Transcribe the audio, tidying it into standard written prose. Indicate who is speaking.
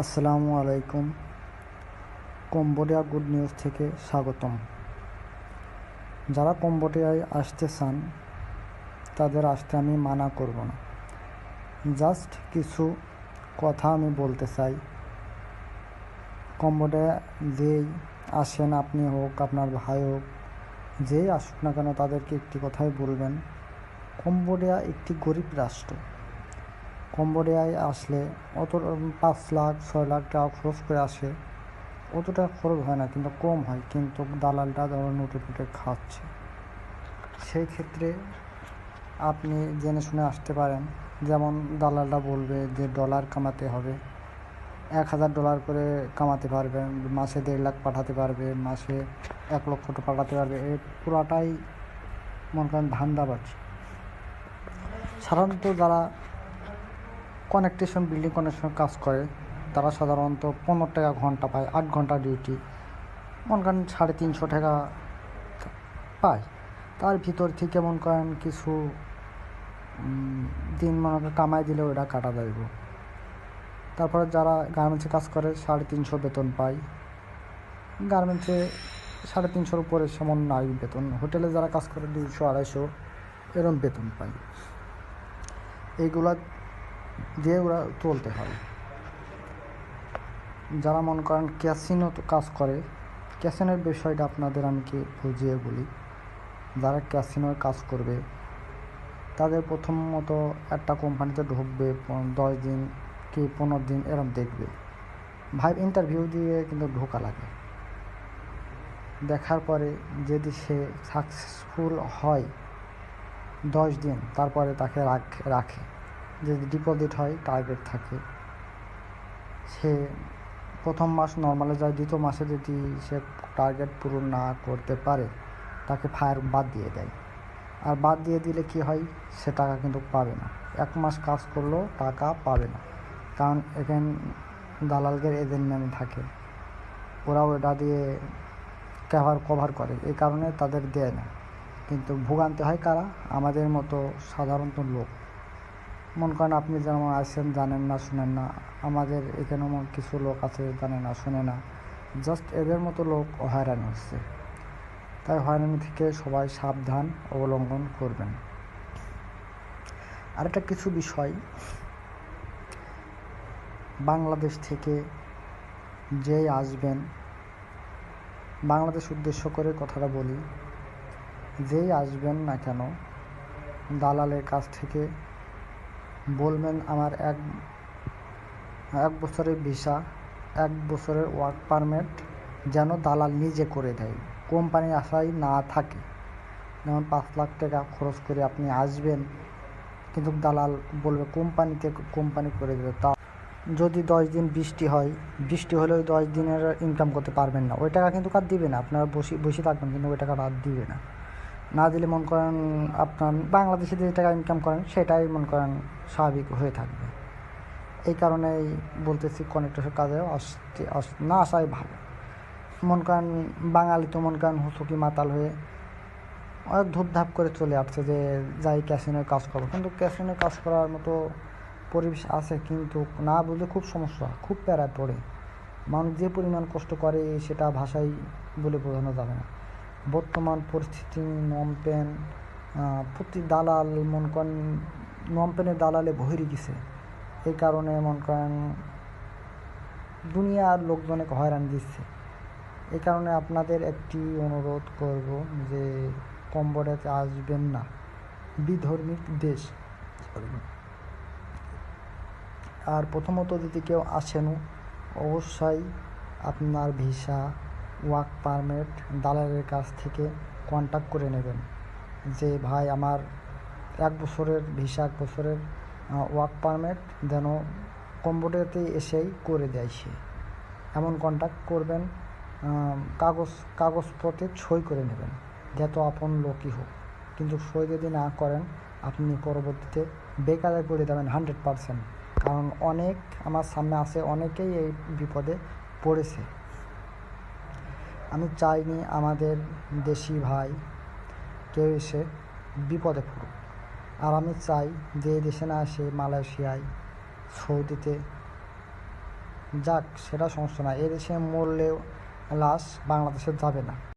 Speaker 1: আসসালামু আলাইকুম। Cambodia good news থেকে স্বাগতম। যারা কম্বোডিয়ায় আসতে চান তাদের আসতে আমি মানা করব না। জাস্ট কিছু কথা আমি বলতে চাই। কম্বোডিয়া যেই আসেন, আপনি হোক, আপনার ভাই হোক, যেই আসুক না কেন, তাদেরকে একটি কথাই বলবেন, কম্বোডিয়া একটি গরিব রাষ্ট্র। কম্বোডিয়ায় আসলে অত 5 লাখ 6 লাখ টাকা খরচ করে আসে, অতটা খরচ হয় না, কিন্তু কম হয়, কিন্তু দালালটা ধরো নোটে ফুটে খাচ্ছে। সেই ক্ষেত্রে আপনি জেনে শুনে আসতে পারেন। যেমন দালালটা বলবে যে ডলার কামাতে হবে, $1000 করে কামাতে পারবে, মাসে 1.5 লাখ পাঠাতে পারবে, মাসে 1 লক্ষ পাঠাতে পারবে। এই পুরাটাই মনে করেন ধান্দাবাজি। সাধারণত যারা বিল্ডিং কানেকশন কাজ করে তারা সাধারণত 15 টাকা ঘন্টা পায়, 8 ঘন্টা ডিউটি, মনে করেন 350 টাকা পায়। তার ভিতর থেকে মনে করেন কিছু দিন মনে করেন কামাই দিলে ওটা কাটা যাইব। তারপরে যারা গার্মেন্টসে কাজ করে 350 বেতন পায়, গার্মেন্টসে 350 উপরে সেমন নাই বেতন। হোটেলে যারা কাজ করে 200-250 এরকম বেতন পায়। এইগুলা দিয়ে ওরা চলতে হয়। যারা মনে করেন ক্যাসিনো কাজ করে, ক্যাসিনোর বিষয়টা আপনাদের আমি কি বুঝিয়ে বলি। যারা ক্যাসিনোর কাজ করবে তাদের প্রথমত একটা কোম্পানিতে ঢুকবে, 10 দিন কি 15 দিন এরম দেখবে। ইন্টারভিউ দিয়ে কিন্তু ঢোকা লাগে। দেখার পরে যদি সে সাকসেসফুল হয় 10 দিন, তারপরে তাকে রাখে। যদি ডিপোজিট হয়, টার্গেট থাকে, সে প্রথম মাস নর্মালে যায়, দ্বিতীয় মাসে যদি সে টার্গেট পূরণ না করতে পারে তাকে বাদ দিয়ে দেয়। আর বাদ দিয়ে দিলে কি হয়, সে টাকা কিন্তু পাবে না। 1 মাস কাজ করলেও টাকা পাবে না, কারণ এখানে দালালদের এজেন্ট নামে থাকে, ওরা ওটা দিয়ে কভার করে, এই কারণে তাদের দেয় না। কিন্তু ভোগান্তি হয় কারা? আমাদের মতো সাধারণত লোক। মনে করেন আপনি যেমন আছেন, জানেন না, শুনেন না, আমাদের এখানেও কিছু লোক আছে জানে না, শুনে না, জাস্ট এদের মতো লোক হয়রানি হচ্ছে। তাই হয়রানি থেকে সবাই সাবধান অবলম্বন করবেন। আরেকটা কিছু বিষয়, বাংলাদেশ থেকে যেই আসবেন, বাংলাদেশ উদ্দেশ্য করে কথাটা বলি, যেই আসবেন না কেন দালালের কাছ থেকে বলবেন আমার এক বছরের ভিসা, 1 বছরের ওয়ার্ক পারমিট যেন দালাল নিজে করে দেয়, কোম্পানির আশায় না থাকে। যেমন 5 লাখ টাকা খরচ করে আপনি আসবেন, কিন্তু দালাল বলবে কোম্পানি করে দেবে। তা যদি 10 দিন বৃষ্টি হলে ওই 10 দিনের ইনকাম করতে পারবেন না, ওই টাকা কিন্তু কার দিবে না, আপনারা বসে থাকবেন, কিন্তু ওই টাকাটা আর দিবে না। না দিলে মনে করেন আপনার বাংলাদেশে যে টাকা ইনকাম করেন সেটাই মনে করেন স্বাভাবিক হয়ে থাকবে। এই কারণেই বলতেছি কনেক্টরের কাজে না আসাই ভালো। মনে করেন বাঙালি তো মনে করেন হুসুকি মাতাল হয়ে অনেক ধূপধাপ করে চলে আসছে যে যাই ক্যাসিনোয় কাজ করবো, কিন্তু ক্যাসিনোয় কাজ করার মতো পরিবেশ আছে, কিন্তু না বুঝলে খুব সমস্যা, খুব প্যারায় পড়ে। মানুষ যে পরিমাণ কষ্ট করে সেটা ভাষায় বলে বোঝানো যাবে না। বর্তমান পরিস্থিতি নমপেন প্রতি দালাল মনে করেন নমপেনের দালালে ভরে গেছে। এই কারণে মনে করেন দুনিয়ার লোকজনকে হয়রান দিচ্ছে। এই কারণে আপনাদের একটি অনুরোধ করব যে কম্বোডিয়াতে আসবেন না, বিধর্মিক দেশ। আর প্রথমত যদি কেউ আসেনও, অবশ্যই আপনার ভিসা, ওয়ার্ক পারমিট দালালের কাছ থেকে কন্ট্যাক্ট করে নেবেন যে ভাই আমার 1 বছরের ভিসা, 1 বছরের ওয়ার্ক পারমিট যেন কম্বোডিয়াতে এসেই করে দেয় সে, এমন কন্ট্যাক্ট করবেন। কাগজপত্রে সই করে নেবেন, যত আপন লোকই হোক, কিন্তু সই যদি না করেন আপনি পরবর্তীতে বেকারে পড়ে যাবেন 100%। কারণ অনেক আমার সামনে আছে, অনেকেই এই বিপদে পড়েছে। আমি চাইনি আমাদের দেশি ভাই কেউ এসে বিপদে পড়ুক। আর আমি চাই যে দেশে না এসে মালয়েশিয়ায়, সৌদিতে যাক, সেটা সমস্যা না, এদেশে মরলেও লাশ বাংলাদেশে যাবে না।